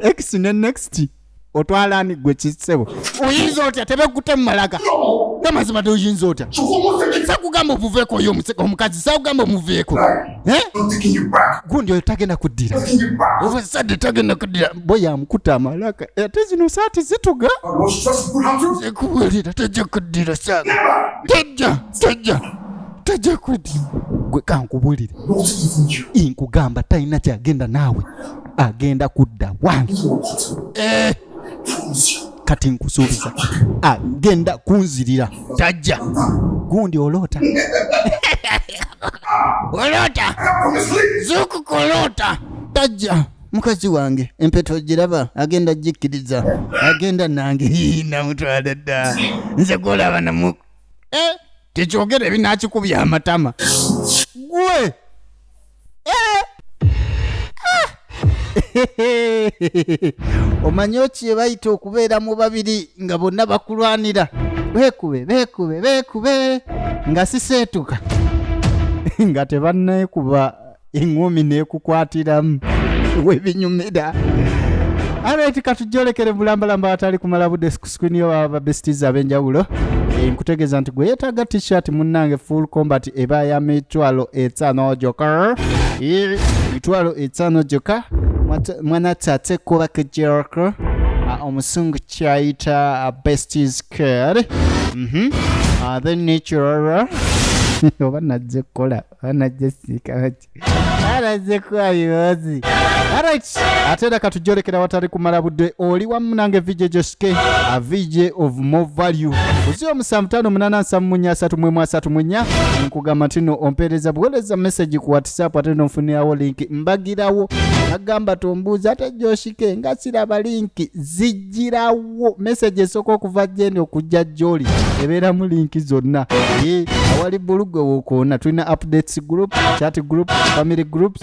X ne next otwalani gwe kisebo oyinza otya tebekute mmalaga namazima toyinza otya sakugamba omuveeko yo omukazi sakugamba omuveeko gundi oyo tagenda kuddira obusadde tagenda kuddira boya amukuta amalaka ate zino saati zituga zekuwulira tajja kuddira saaga tajja kuddira gwe kankubulire nkugamba talina kyagenda naawe agenda kudda wange kati nkusuubiza agenda kunzirira tajja gundi olota zukukolota tajja mukazi wange empeto giraba agenda jikkiriza agenda nange namutwala dda nze golaba namu tekyogere binakikubya amatama gwe omanyi kye bayita okubeera mu babiri nga bonna bakulwanira beekube nga siseetuka nga tebanneekuba eŋŋumi neekukwatiramu webinyumira alright katujolekere bulambalamba atali kumala budde screen yo aba besties ab'enjawulo nkutegeeza nti gwe yeetaaga t-shirt munnange full combat eba ya mitwalo 5 joka mitwalo 5 joka mwana tate kuba kejoko omusungu kyayita besties card then nature oba najje kukola najje sikati alaze kwayozi alright ate da katujolekera watali kumala budde oli wamu nange VJ Joske a VJ of more value uzio musamtano munana samunya 3 nkugamba tino ompereza buweleza message ku WhatsApp ate nonfuniawo link mbagirawo agamba tombuza ate Joshike ngasira link zijirawo message esoko okuva jeni okujja joli ebera mu link zonna awali bulugwe wokona tulina updates group chat group family groups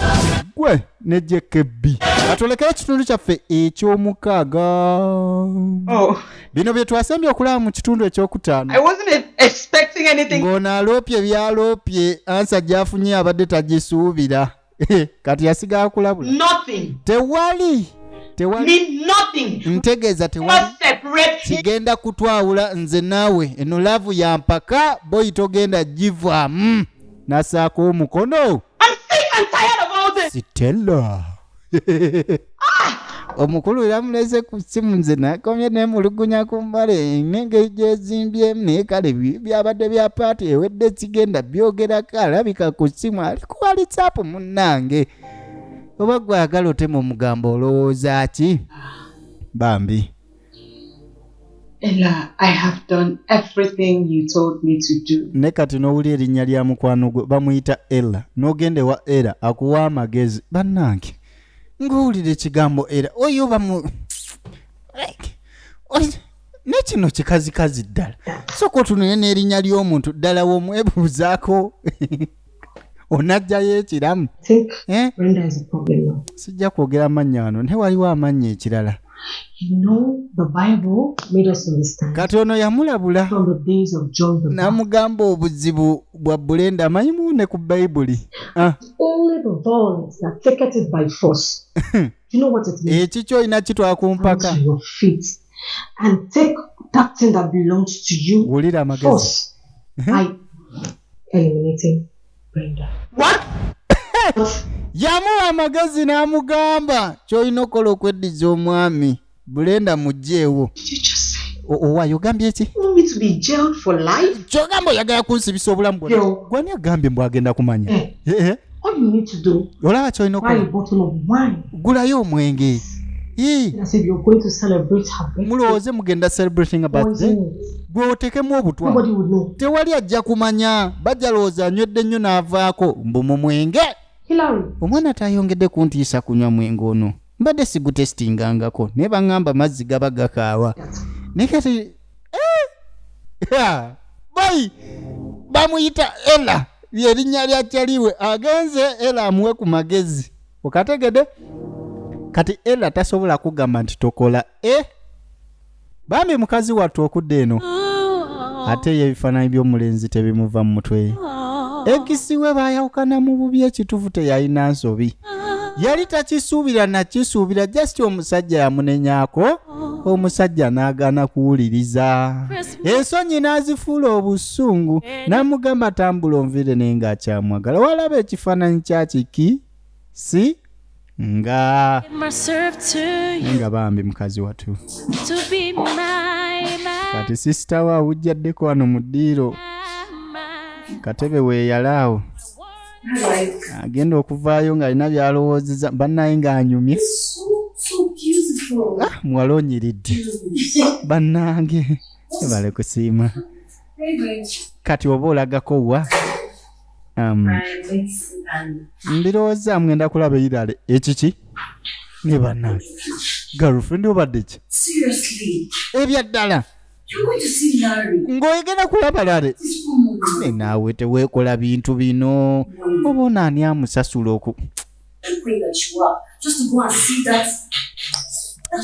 gwe ne JKB atolekera kitundu kyaffe eky'omukaaga bino bye twasembye okulaba mu kitundu ekyokutaano I wasn't expecting anything. ng'ona aloopye byaloopye ansa gyafunye abadde tagisuubira kati yasigaa kulabula Nothing. tewali Mean nothing. ntegeeza tewali Must separate him. kigenda kutwawula nze naawe eno laavu ya mpaka boyi togenda givaamu nasaako omukono I'm sick and tired of all this. Stella omukulu yamuleze ku simu nze nakomye nemulugunya ku mbale nenge gyezimbye nekale byabadde bya paati ewedde kigenda byogerako alabika ku simu ali ku WhatsApp munnange oba gwagala otema omugambo olowooza ki bambi Ella, I have done everything you told me to do. ne kati n'owuli erinnya lya mukwano gwe bamuyita Ella n'ogende wa Ella akuwa amagezi bannange ng'owulira ekigambo Ella oyo bamu nekino kikazikazi ddala soka otunule n'erinnya ly'omuntu ddala w'omwebuuzaako onajjayo ekiramu Brenda is a problem now. sijja kwogera amannya wano newaliwo amannya ekirala You know, the Bible made us understand kati ono yamulabula from the days of John the Baptist. n'amugamba obuzibu bwa bulenda amanyimu ne ku bayibuli Only the violence that taketh it by force. You know what it means? ekikyo olina kitwala ku mpaka To your feet and take that thing that belongs to you wulira amagezi force by eliminating Brenda. What? yamuwa amagezi n'amugamba ky'olina okukola okweddiza omwami bulenda mugjeewo Did you just say? owayo ogambye eki You want me to be jailed for life? ky'ogamba oyagala kunsibisa obulamu bwonna Yo. gwani agambye mbw agenda kumanya All you need to do, olaba ky'olina buy a okukola bottle of wine. gulayo omwenge As if you're going to celebrate her birthday. mulowooze mugenda celebrating a birthday Poison it. gwe otekemu obutwa Nobody would know. tewali ajja kumanya bajja lowooza anywedde nnyo n'avaako mbu mu mwenge Hillary, omwana tayongedde kuntiisa kunywa mwenge ono mbadde sigutestingangako naye baŋŋamba mazzi gaba gakaawa naye kati bayi bamuyita Ella lyerinnya lyakyaliwe agenze Ella amuwe ku magezi okategedde kati Ella tasobola kugamba nti tokola bambi mukazi wattu okudde eno ate ye ebifaananyi by'omulenzi tebimuva mu mutwe ekisiwe baayawukana mu bubi ekituufu teyalina nsobi yali takisuubira nakisuubira just omusajja yamunenyaako omusajja n'agaana kuwuliriza ensonyi n'azifuula obusungu n'amugamba tambula onvire naye ng'akyamwagala walaba ekifaananyi kya kiki si nga bambi mukazi watu kati sisita wa awujjaddeko wano mu ddiiro katebe weeyalaawo agenda okuvaayo ng'alina byalowoozeza bannaye ng'anyumye muwala onyiridde bannange ebale kusiima kati oba olagako wa mbirowooza ngenda kulaba eirale ekiki ne bannange girlfriend obadde ki ebyaddala ng'oyegera kulaba lale naawe teweekola bintu bino oba onaani amusasula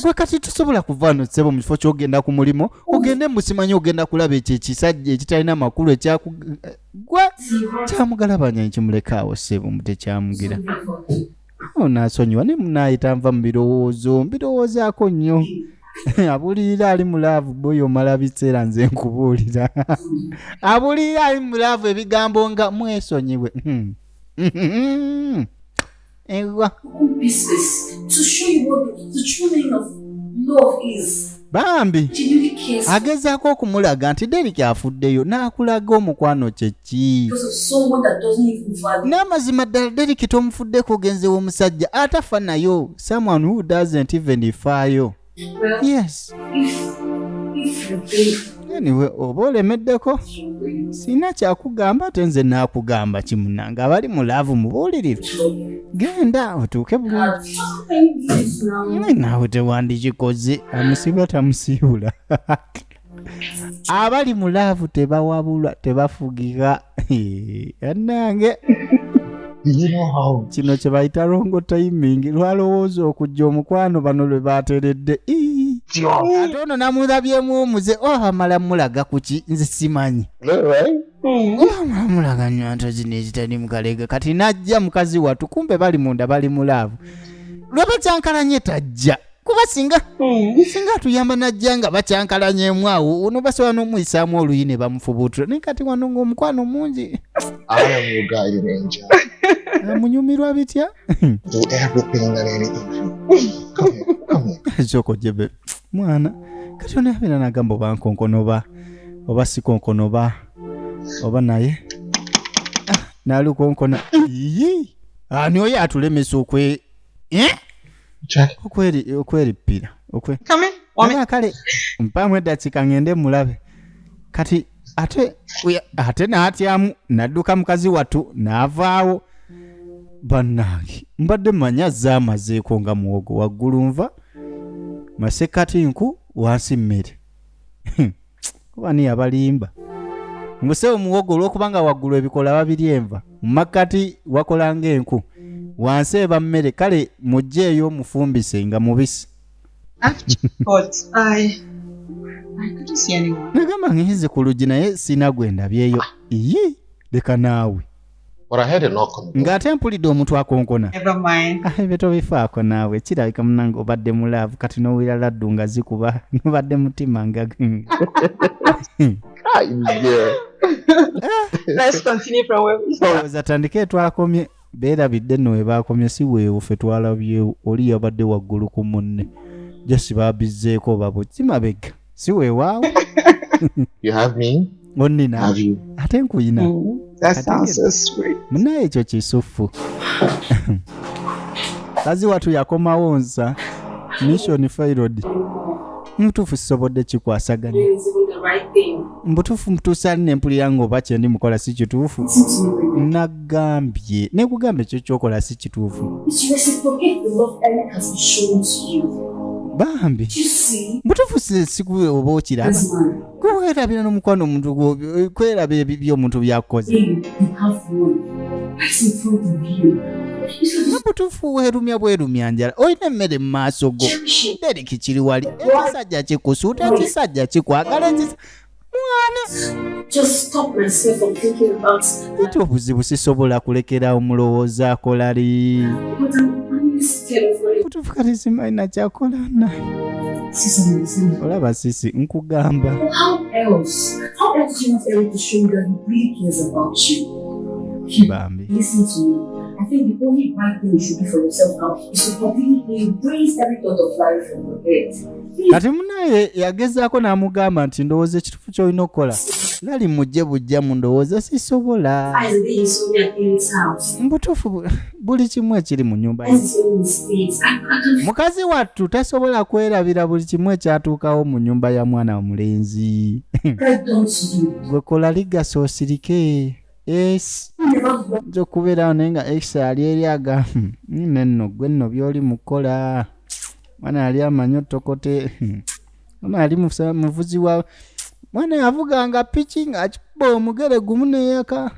gwe kati tosobola kuvaano ssebo mu kifo ky'ogenda ku mulimu ogende musimanyi ogenda kulaba ekyo ekisajja ekitalina makulu gwe kyamugalabanya ekimulekaawo ssebo mutekyamugira onaasonyiwa ne munaayita nva mu mbirowoozaako nnyo abulirira ali mu laavu boyo omala biseera nze nkubuulira abulirira ali mu laavu ebigambo nga mwesonyiwe ewa bambi agezaako okumulaga nti Derek afuddeyo n'akulaga omukwano kyeki n'amazima ddala Derek tomufuddeko ogenzewo omusajja atafa nayo someone who doesn't even faayo. Yes. Anyway, oba olemeddeko sina kyakugamba ate nze naakugamba kimunanga abali mu laavu mubuulirire genda otuuke bulungi naawe tewandikikoze amusiba tamusiibula abali mu laavu tebawabulwa tebafugika annange kino kye bayita rongo timing lwalowooza okujja omukwano bano lwe baateredde ate ono namulabyemu omuze amala mulaga kuki nze simanyi amala nnyo nto zino ezitali mukalega kati najja mukazi watu kumbe bali munda bali mu laavu lwe bakyankalanye tajja kuba singa tuyamba najja nga bakyankalanyemu awo ono basobola n'omuyisaamu oluyi ne bamufubuutula naye kati wano ng'omukwano mungi munyumirwa bitya ekyokogyebe mwana kati onaabera nagamba oba nkonkono oba si konkono oba naye naali konkona ani oyo atulemesa okweripira kale mpaamu eddakiika ngende mulabe kati ate naatyamu nadduka mukazi watu naavaawo bannange mbadde manya zaamazeeko nga muwogo waggulu nva masekatinku wansi mmere kuba niyo abalimba ngusewo muwogo olw'okubanga waggulu ebikola babiri enva mu makkati wakola ng'enku wansi eba mmere kale mugjeeyo mufumbise nga mubisi nagamba ngenze ku luggi naye sina gwe ndabyeyo leka naawe ng'ate mpulidde omuntu akonkona ebyo tobifaako naawe kirabika munange obadde mu laavu kati n'owira laddu nga zikuba nobadde mutima nga tandike twakomye beerabidde nno we baakomye si weewo ffe twalabyewo oli yabadde waggulu ku munne jasi baabizzeeko babo kimabega si weewaawo onnina ate nkuyina munaye ekyo kisufu kazi watu yakomawo nsa mission failed mutuufu sisobodde kikwasaganya mbutuufu mutuusa nempulira ng'oba kyendi mukola si kituufu nagambye nekugamba ekyo kyokola si kituufu bambi mutuufu sikuwe oba okiraba kwerabira n'omukwano omuntu kwerabira by'omuntu byakoze nabutuufu bwerumya njala olina emmere mu maaso go Derek kiri wali ekisajja kikusuuta ekisajja kikwagala mwana ati obuzibu sisobola kulekera omulowooza akolali scared of money. Kutufuka simaina chakola na. Olaba sisi nkugamba. How else do you want Eric to show you that he really cares about you? Bambi. Listen to me. I think the only right thing you should do for yourself now is to completely embrace every thought of life from your head. Kati munaye yagezaako n'amugamba nti ndowooza ekitufu ky'olina okukola lali mujje bujja mu ndowooza sisobola. Mbutuufu buli kimu ekiri mu nyumba ye. Mukazi wattu tasobola kwerabira buli kimu ekyatuukawo mu nyumba ya mwana omulenzi. Gwe kola ligasa osirike. Yes. Nzo kubeerawo naye nga ekisa ali eri aga nno gwe nno by'oli mukola. Mwana ali amanyo tokote. Mwana ali muvuzi wa mwana yavuganga piki nga akiba omugere gumu n'eyaka.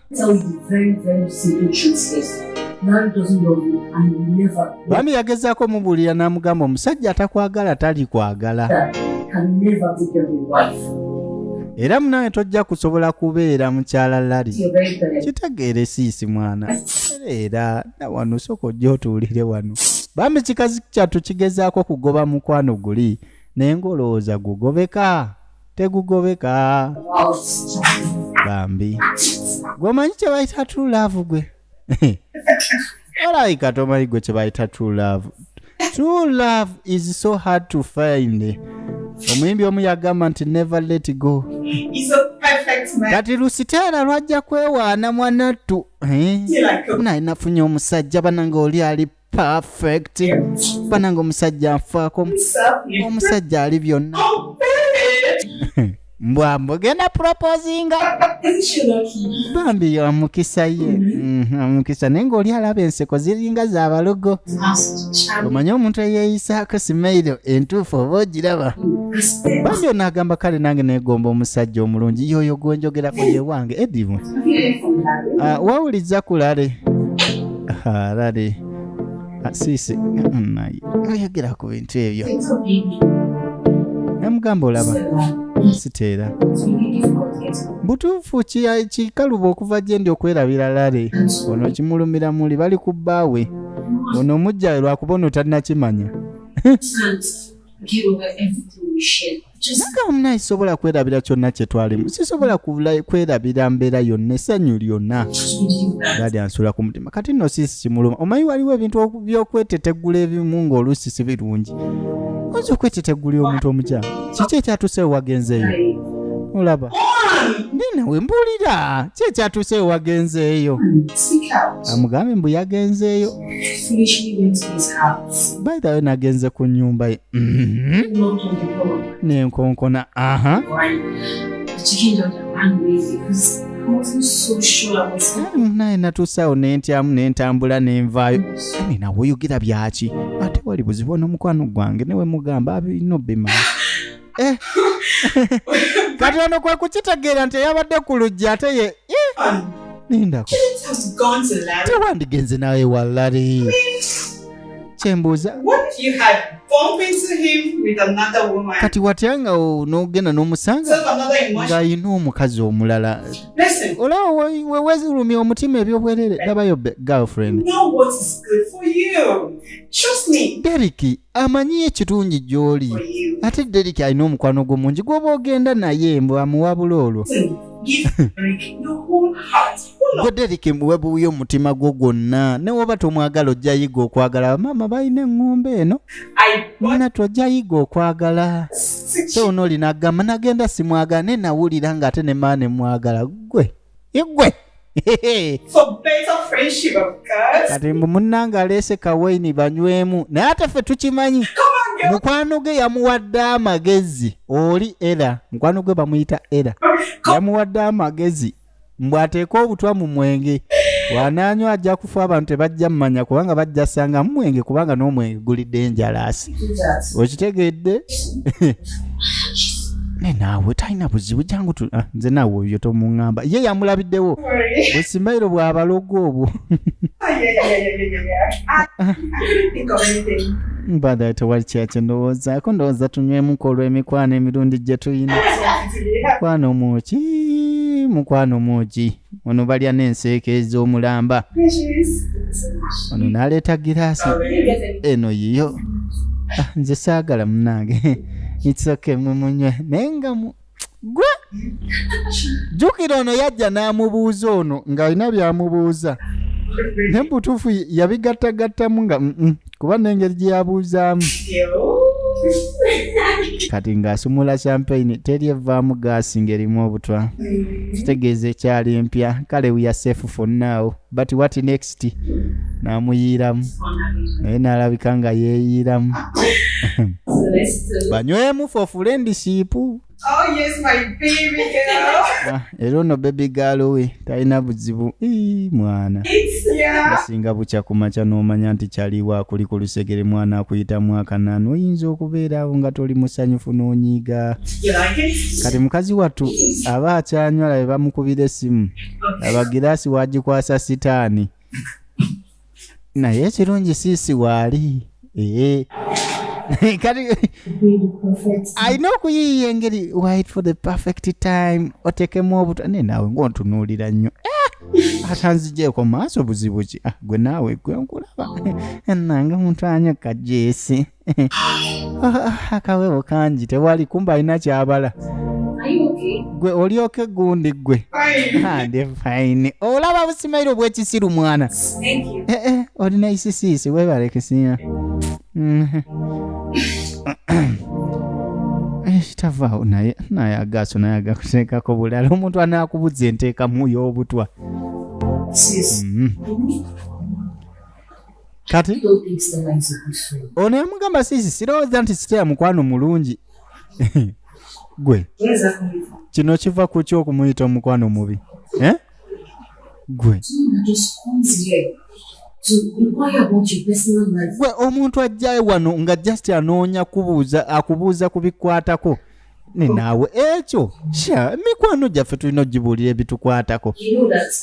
Bami yagezaako mubulira n'amugamba omusajja atakwagala tali kwagala. Era munawe tojja kusobola kubeera mukyala lali. Kitegeere siisi mwana. Era na wano soko ojja otuulire wano. Bambi kikazi kyattu kigezaako kugoba mukwano guli naye ng'olowooza gugobeka tegugobeka. Bambi gwomanyi kye bayita true love gwe? Olaika tomanyi gwe kye bayita true love. True love is so hard to find. Omuyimbi omu yagamba nti never let go. He's a perfect man. Kati Lusitera lwajja kwewaana mwanattu. Naye nafunye omusajja bananga oli ali perfect. Bananga omusajja nfaako. Omusajja ali byonna. Mbwambo genda proposinga. Bambi ya mukisa ye. Mukisa naye ng'oli alaba enseko ziringa za balogo. Omanyi omuntu eyeeyisaako simailo entuufu oba ogiraba. Bambi onaagamba kale nange neegomba omusajja omulungi yoyo gwenjogerako ye wange Edimu. Wawuliza ku Lale. Lale. Siisi oyogera ku bintu ebyo. Namugamba olaba. Siteera. Butuufu kikaluba okuva gye ndi okwerabira Lale. Ono kimulumira muli bali ku bbaawe. Ono omujja lwakubona otanakimanya. Nanga omunayi sobola kwerabira kyonna kye twalimu. Sisobola kwerabira mbeera yonna essanyu lyonna. Gaali ansula ku mutima. Kati nno siisi kimuluma. Omanyi waliwo ebintu by'okwetetegula ebimu ng'oluusi si birungi. Ozo kwetetegulira omuntu omukyala. Kiki ekyatuusewo wagenzeeyo? Olaba. Nina we mbulira. Kiki ekyatuusewo wagenzeeyo? Amugambe mbu yagenzeeyo. By the way nagenze ku nnyumba ye. Nenkonkona. Naye natuusawo n'entyamu n'entambula n'envaayo. Nina woyogera byaki? Ate wali buzibu n'omukwano gwange newe mugamba abino bima. Kati ono kwe kukitegeera nti yabadde ku lujja ate ye. Nindako. Tewandigenze nawe walari. Chembuza. What if you had bumped into him with another woman? Kati watyanga n'ogenda n'omusanga nga ayina omukazi omulala. Listen. Olaba wezulumya omutima ebyobwerere labayo girlfriend. Know what is good for you. Trust me. Deriki amanyi ekirungi gy'oli. Ate Deriki alina omukwano gw'omungi gw'oba ogenda naye mbw amuwabula olwo. Give Derek your whole heart. Gwe Deriki muwe buuyo omutima gwo gwonna. Ne woba tomwagala ojja yiga okwagala. Maama balina eŋŋombe eno. Mwana tojja yiga okwagala. So onoolina agamba nagenda simwagala ne nawulira ng'ate ne maama ne mwagala. Gwe. For better friendship of course. Kati mbu munnanga aleese kawayini banywemu. Naye ate ffe tukimanyi. Mukwano gwe yamuwadde amagezi. Oli era. Mukwano gwe bamuyita era. Yamuwadde amagezi. Mbw ateeka obutwa mu mwenge. Wanaanywa ajja kufa abantu tebajja mmanya kubanga bajja sanga mu mwenge kubanga n'omwenge guli dangerous. Okitegedde? Ne naawe talina buzibu jangu nze naawe oyo tomuŋŋamba. Ye yamulabiddewo. Bwe Simailo bw'abalogo obwo. Mbada tewali kyakye ndowoozaako ndowooza tunywemuko olw'emikwano emirundi gye tuyina. Mukwano muki mukwano muki ono balya n'enseeke ez'omulamba ono n'aleeta giraasi eno yiyo nze saagala munnange itsoke mumunywe naye nga gwe jjukira ono yajja n'amubuuza ono ng'alina by'amubuuza ne butuufu yabigattagattamu nga kuba n'engeri gye yabuuzaamu kati ng'asumula champagne teri evaamu gaasi ng'erimu obutwa kitegeeza ekyali empya kale we are safe for now but what next n'amuyiiramu naye n'alabika nga yeeyiiramu banywemu for friendship. Oh yes, my baby girl. Era ono baby girl we talina buzibu mwana asinga bukya kumakya n'omanya nti kyaliwo akuli ku lusegere mwana akuyitamu akanaano oyinza okubeera awo nga toli musanyufu n'onyiiga kati mukazi wattu aba akyanywa labe bamukubira essimu abagiraasi wagikwasa sitaani naye ekirungi siisi waali kati alina okuyiiya engeri wait for the perfect time otekemu obutwa ne naawe ng'ontunuulira nnyo atanzigyeko maaso buzibu ki gwe naawe gwe nkulaba nange omuntu anywa kajeesi akawewo kangi tewali kumba alina kyabala gwe olyoke gundi gwe ndi fine olaba busimairo bwekisiru mwana olina isisiisi webalekesiina tavaawo naye agaaso naye agakuteekako bulala omuntu anaakubuza enteekamu y'obutwa kati ono yamugamba siisi sirowooza nti siteya mukwano mulungi gwe kino kiva ku ki okumuyita omukwano mubi gwe gwe omuntu ajjayo wano nga just anoonya akubuuza kubikwatako ne naawe ekyo mikwano gyaffe tulina ogibuulira ebitukwatako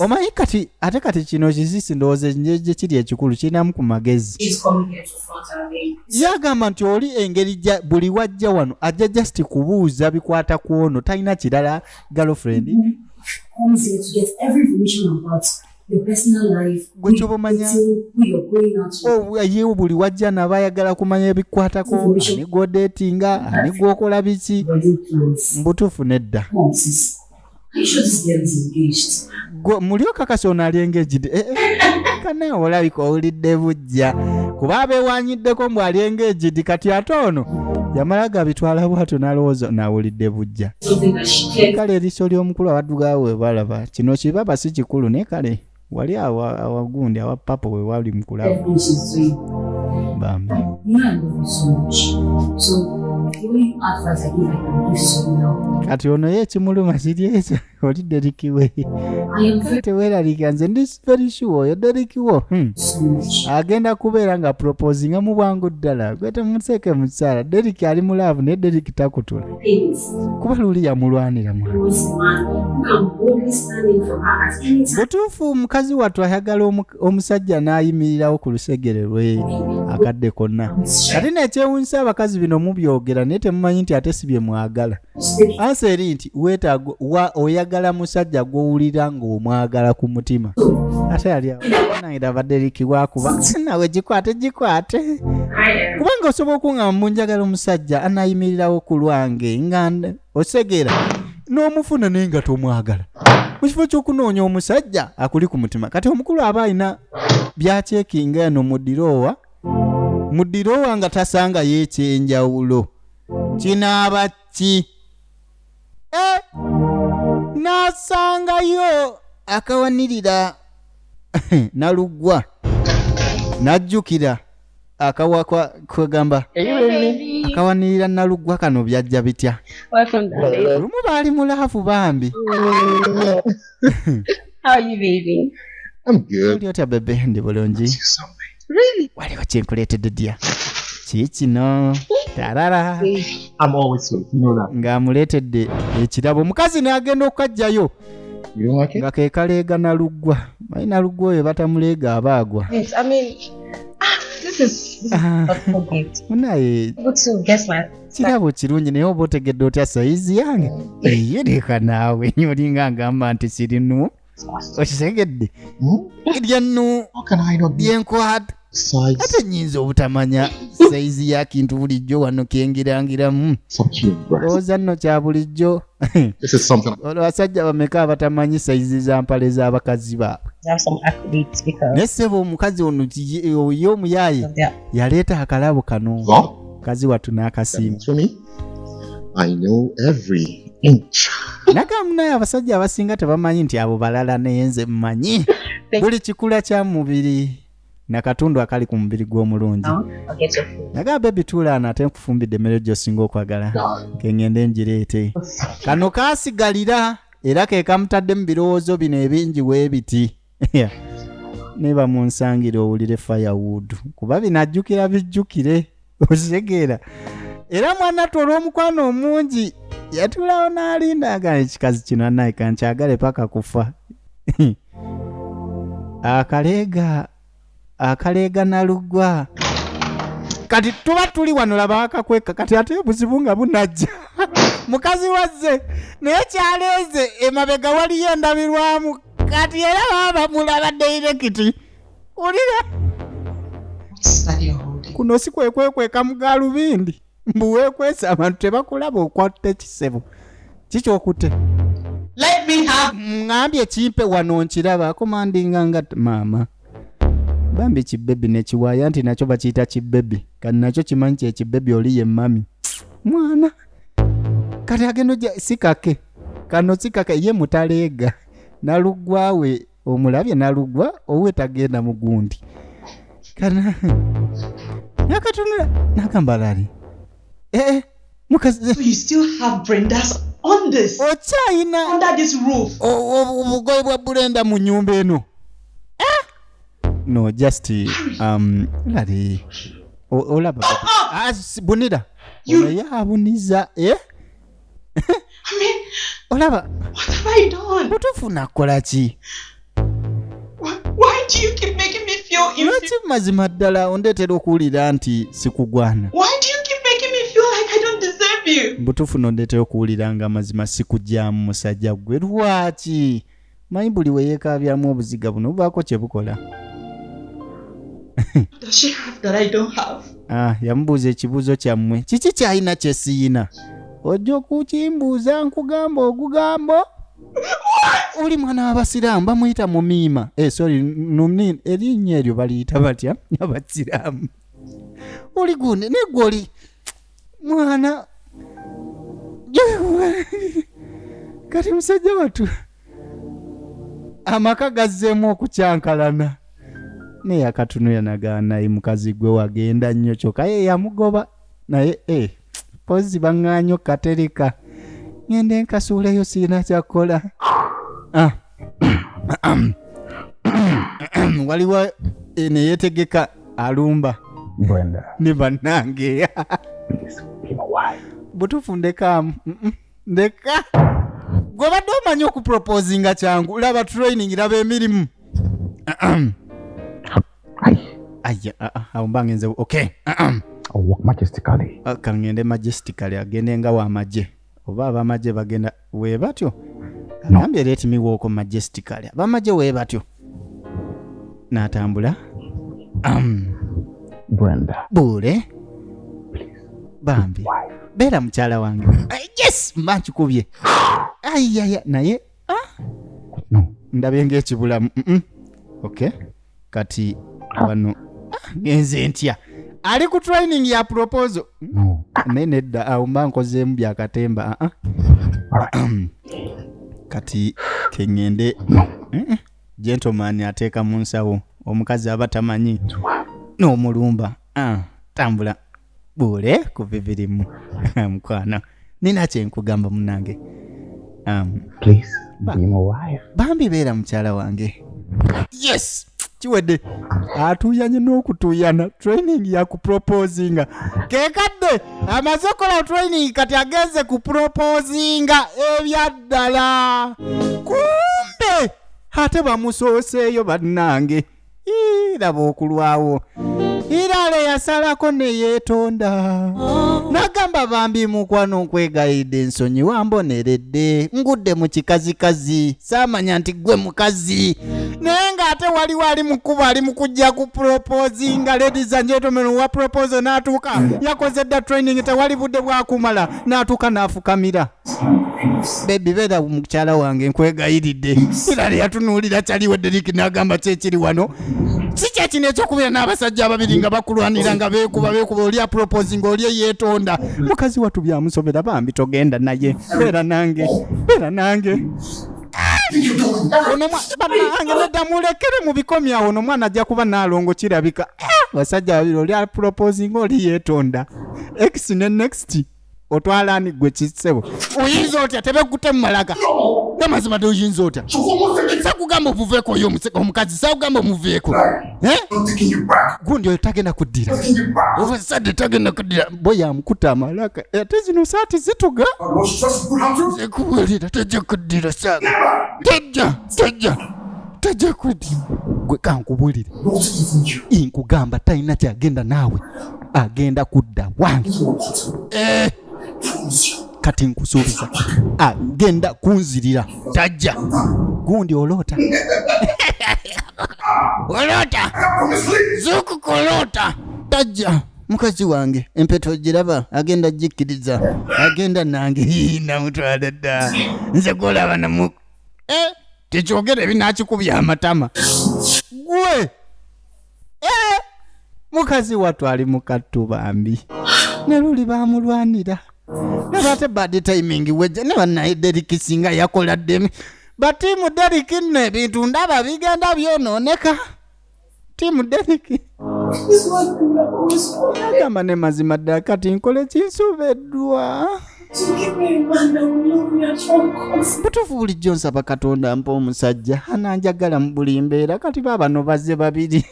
omanyi kati ate kati kino kizisi ndowooza gye kiri ekikulu kirinamu ku magezi yagamba nti oli engeri buli wajja wano ajja just kubuuza bikwata ku ono talina kirala girlfriend gwe kyobamanya yewe buli wajja naba ayagala kumanya ebikwatako ani gwodeetinga ani gwokola biki mbutuufu nedda mulyoka kasi ono ali engaged kanaawe olabika owulidde bujja kuba abeewanyiddeko mbw ali engaged kati ate ono yamala gabitwala bwatyo n'alowooza naawulidde bujja kale eriiso ly'omukulu abaddugaawo we balaba kino kibaba si kikulu naye kale wali awagundi awa papa we wali mukulaba bambi kati ono ye ekimuluma kiri ekyo oli derikiwe teweeralika nze ndi very sure oyo derikiwo agenda kubeera nga proposinga mu bwangu ddala gwe temuteeke mu kisaala deriki ali mulaavu naye deriki takutula kuba luli yamulwanira butuufu mukazi wattu ayagala omusajja n'ayimirirawo ku lusegere lwe akadde konna kati nekyewunyisa abakazi bino mubyogera naye temumanyi nti ate si bye mwagala ansa eri nti weetaaga oyagala musajja gw'owulira ng'omwagala ku mutima ate yali nangira baderiki wakuba nawe gikwate kubanga osobola okuŋŋamba munjagala omusajja anayimirirawo ku lwange nga osegera n'omufuna naye nga tomwagala mu kifo ky'okunoonya omusajja akuli ku mutima kati omukulu aba alina byakyekinga eno mu ddiroowa nga tasanga yeekyenjawulo kinaaba ki n'asangayo akawanirira naluggwa n'ajjukira akawa kwegamba akawanirira naluggwa kano byajja bitya lumu baali mulaafu bambi oli otya bebe ndi bulungi waliwo kyenkuleetedde dya kiikino tarara ng'amuleetedde ekirabo mukazi n'agenda okukajjayo nga ke kaleega naluggwa naye naluggwa oyo batamuleega abaagwa this is a thoughtful gift. Munaye Good to guess my kirabo kirungi naye oba otegedde otya sayizi yange yereka naawe olinga ngamba nti sirinu okisegedde eryanu lyenkwata ate nyinza obutamanya sayizi ya kintu bulijjo wano kengirangiramu olowooza nno kya bulijjo abasajja bameka abatamanyi sayizi za mpale z'abakazi baabwe naye ssebo omukazi ono ye omuyaaye yaleeta akalabo kano mukazi wattu n'akasiima nagamunaye abasajja abasinga tebamanyi nti abo balala naye nze mmanyi buli kikula kya mubiri nakatundu akali ku mubiri gw'omulungi nagaa bebi tuulaana ate nkufumbidde emmere gy'osinga okwagala kengende ngireete kano kaasigalira era ke kamutadde mu birowoozo bino ebingi weebiti neba munsangire owulire firewood kuba binajjukira bijjukire okitegeera era mwanattu olw'omukwano omungi yatulawo n'alinda agala ekikazi kino anaye kankyagale paka kufa akaleega nalugwa kati tuba tuli wano laba akakweka kati ate obuzibu nga bunajja mukazi wazze naye kyaleeze emabega waliyo endabirwamu kati era baba mulaba dairekiti ulira kuno si kwekwekweka mugalubindi mbuweekwesa abantu tebakulaba okwatta ekisebo kikyokute ngambye kimpe wano nkiraba akomandinga nga maama bambi kibebi nekiwaaya nti nakyo bakiyita kibebi kati nakyo kimanyi kyekibebi oli ye mami mwana kati agendo sikake kano sikake ye mutaleega nalugwawe omulabye nalugwa owe tagenda mugundi kana nakatunula nakambalali mukazi So you still have Brenda's on this? Ochina Under this roof? obugoye bwa Brenda mu nyumba eno. No, just ladi olaba bunira oyabuniza I mean, olaba what have I done? butufuna kola ki Why do you keep making me feel inferior? lwaki mazima ddala ondeetera okuwulira nti sikugwana Why do you keep making me feel like I don't deserve you? butufuna ondeetera okuwulira nga mazima sikujjamu musajja gwe lwaki manyi buli we yeekaabyamu obuziga buno bubaako kye bukola. Does she have that I don't have? Yamubuuza ekibuuzo kyammwe kiki kyalina kye siyina ojja okukimbuuza nkugamba ogugambo oli mwana w'abasiraamu bamuyita mumiima sorry numni erinnya eryo baliyita batya abasiraamu oli gundi negwe oli mwana kati musajja wattu amaka gazzeemu okukyankalana naye akatunula nagaana naye mukazi gwe wagenda nnyo kyokka ye yamugoba naye pozi baŋŋaanyo katereka ngende nkasuuleyo siina kyakola. Waliwo neyeetegeka alumba Brenda, ne bannange please be my wife. butufu ndekaamu ndeka gwe badde omanyi okuproposinga kyangu laba training laba emirimu awo mba ngenze okay I'll walk majestically. kangende majestically agende nga w'amagye oba ab'amagye bagenda we batyo agambye let me walk majestically ab'amagye we batyo n'atambula Brenda, buule please, bambi wife. beera mukyala wange yes mba nkikubye ayaya naye No, ndabye ng'ekibulamu okay kati wano ngenze ntya ali ku training ya proposal no. naye nedda awo mba nkozeemu byakatemba kati keŋŋende gentleman ateeka mu nsawo omukazi aba tamanyi n'omulumba tambula buule ku bibirimu mukwano nina kyenkugamba munange Please be my wife. bambi beera mukyala wange yes kiwedde atuyanye n'okutuyana training ya kuproposinga kekadde amaze kola training kati agenze kuproposinga ebyaddala kumbe ate bamusooseeyo bannange laba okulwawo Irale yasalako ne yeetonda. Nagamba bambi mukwano nkwegayidde ensonyi wamboneredde. Ngudde mu kikazikazi. Saamanya nti gwe mukazi. Naye ng'ate wali mukuba ali mukujja ku proposinga ladies and gentlemen wa proposal n'atuuka. Yakoze dda training tewali budde bwakumala n'atuuka n'afukamira. Baby beera mukyala wange nkwegayiridde. Irale yatunuulira kyaliwo Derrick n'agamba kyekiri wano. Si kyekino ekyokubira n'abasajja ababiri nga bakulwanira nga beekuba oli proposing oli yeetonda. Mukazi wattu byamusomera bambi togenda naye. Beera nange. Ono banange nedda mulekere mu bikomya ono mwana ajja kuba naalongo kirabika. Basajja babiri oli proposing oli yeetonda. X ne next otwalani gwe kisebo. Oyinza otya tebekute mu malaga. Namazima oyinza otya. Sakugamba ovuveeko oyo omukazi sakugamba omuveeko. Gundi oyo tagenda kuddira. Obusadde tagenda kuddira. Boya amukuta amalaka. Ate zino saati zituga. Zekuwulira tajja kuddira saaga. Tajja kuddira. Gwe kankubulire. Nkugamba talina kyagenda naawe. Agenda kudda wange. Kati nkusuubiza agenda kunzirira tajja. Gundi olota zukukolota tajja. Mukazi wange empeto giraba agenda jikkiriza agenda nange namutwala dda nze golaba namu tekyogera ebinakikubya amatama gwe mukazi wattu ali mukattu bambi ne luli bamulwanira. Nabate bad timing weje ne banaye Derrick singa yakola demi. Batimu Derrick nno ebintu ndaba bigenda byonooneka. Timu Derrick. Agamba ne mazima ddala kati nkole kinsuubeddwa. Butuufu bulijjo nsaba Katonda mpa omusajja ananjagala mu buli mbeera kati baabano bazze babiri.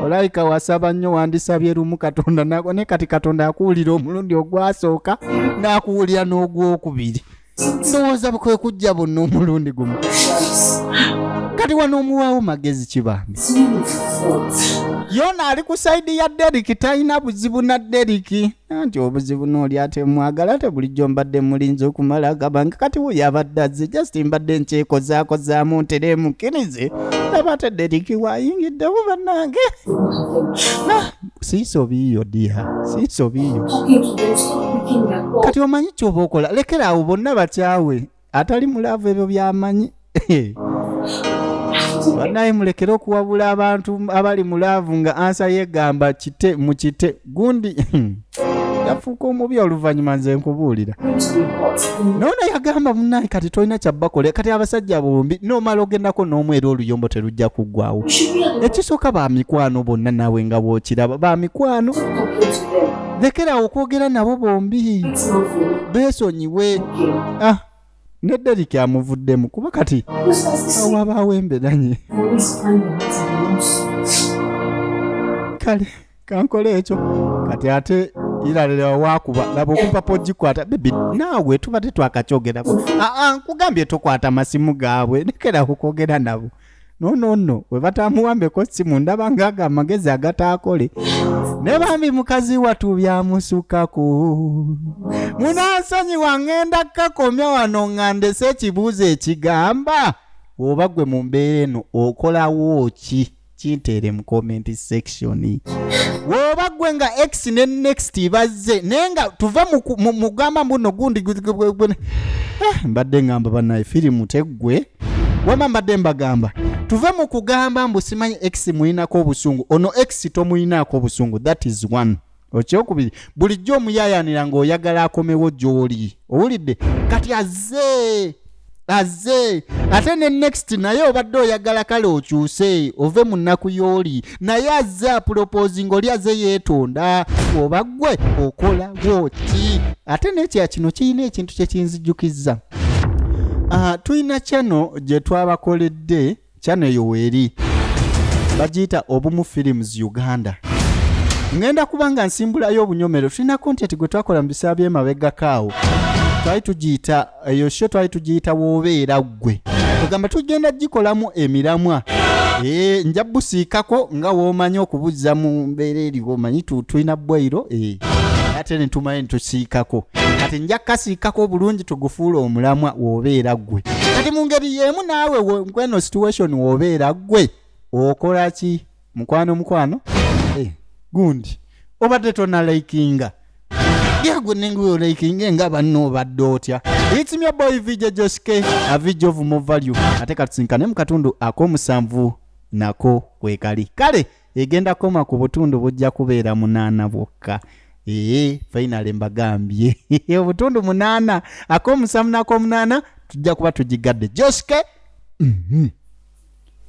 Olaika wasaba nnyo wandisabye lumu Katonda ne kati Katonda akuwulira omulundi ogwasooka n'akuwulira n'ogwokubiri. Ndowooza kwe kujja bonna omulundi gumu. Kati wano omuwaawo magezi kibambi. Yona ali ku saidi ya Derrick talina buzibu na Derrick. Anti obuzibu n'oli ate mwagala ate bulijjo mbadde mulinzi okumala agabanga kati we yabadde azze just mbadde nkyekozaakozaamu ntere mukkirize. Abate Derrick wayingidde buba nange. Siisobiiyo dia. Kati omanyi ky'oba okola lekera awo bonna bakyawe atali mulaavu ebyo byamanyi. Banaye mulekere okuwabula abantu abali mulaavu nga ansa yegamba kite mu kite gundi yafuuka omubi oluvannyuma nze nkubuulira. Nono yagamba munaye kati tolina kyabbakole kati abasajja bombi n'omala ogendako n'omwera oluyombo terujja kuggwawo. Ekisooka bamikwano bonna naawe nga bw'okiraba bamikwano. Lekera okwogera nabo bombi beesonyiwe. Ne Derrick amuvuddemu kuba kati awabaawo emberanye. Kale kankole ekyo kati ate iralira wakuba laba okupapo gikwata bebi naawe tubadde twakakyogerako. Nkugambye tokwata masimu gaabwe lekera okugera nabo. No we batamuwambeko simu ndaba ng'aga amagezi agataakole. Ne bambi mukazi wattu byamusukako. Munansonyi wangenda kakomya wano ngandese ekibuuzo ekigamba oba gwe mu mbeera eno okolawo ki kinteere mu comment section. Woba gwe nga X ne next bazze naye nga tuva mu mugamba mbuno gundi mbadde ngamba banaye firimu teggwe wama mbadde mbagamba tuve mu kugamba mbu simanyi X muyinako obusungu ono X tomuyinako obusungu. That is one. Okyokubiri bulijjo omuyayanira ng'oyagala akomewo gy'oli owulidde kati azze ate ne next naye obadde oyagala kale okyuse ove mu nnaku y'oli naye azze proposing oli azze yeetonda oba gwe okolawo ki. Ate n'ekya kino kirina ekintu kye kinzijjukizza. Tuyina channel gye twabakoledde channel eyo weeri bagiyita Obumu Films Uganda. Ngenda kubanga nsimbulayo obunyomero tulina content gwe twakola mu biseera by'emabega kaawo twali tugiyita eyo show twali tugiyita woobeera gwe tugamba tugenda gikolamu emiramwa nja busiikako nga woomanyi okubuza mu mbeera eriwo omanyi tulina bwairo ate ne tumanyi nitusiikako kati nja kasiikako bulungi tugufuula omulamwa woobeera ggwe kati mu ngeri yeemu naawe kweno situation woobeera ggwe okola ki mukwano gundi obadde tonalaikinga yagwe nenguwe olaikinga nga banno obadde otya it's me boy Vijay Joske a video of more value ate katusinkane mu katundu ak'omusanvu nako kwekali kale egenda koma ku butundu bujja kubeera 8 bwokka finally mbagambye obutundu 8 ak'omusanvu nako 8 tujja kuba tugigadde Joske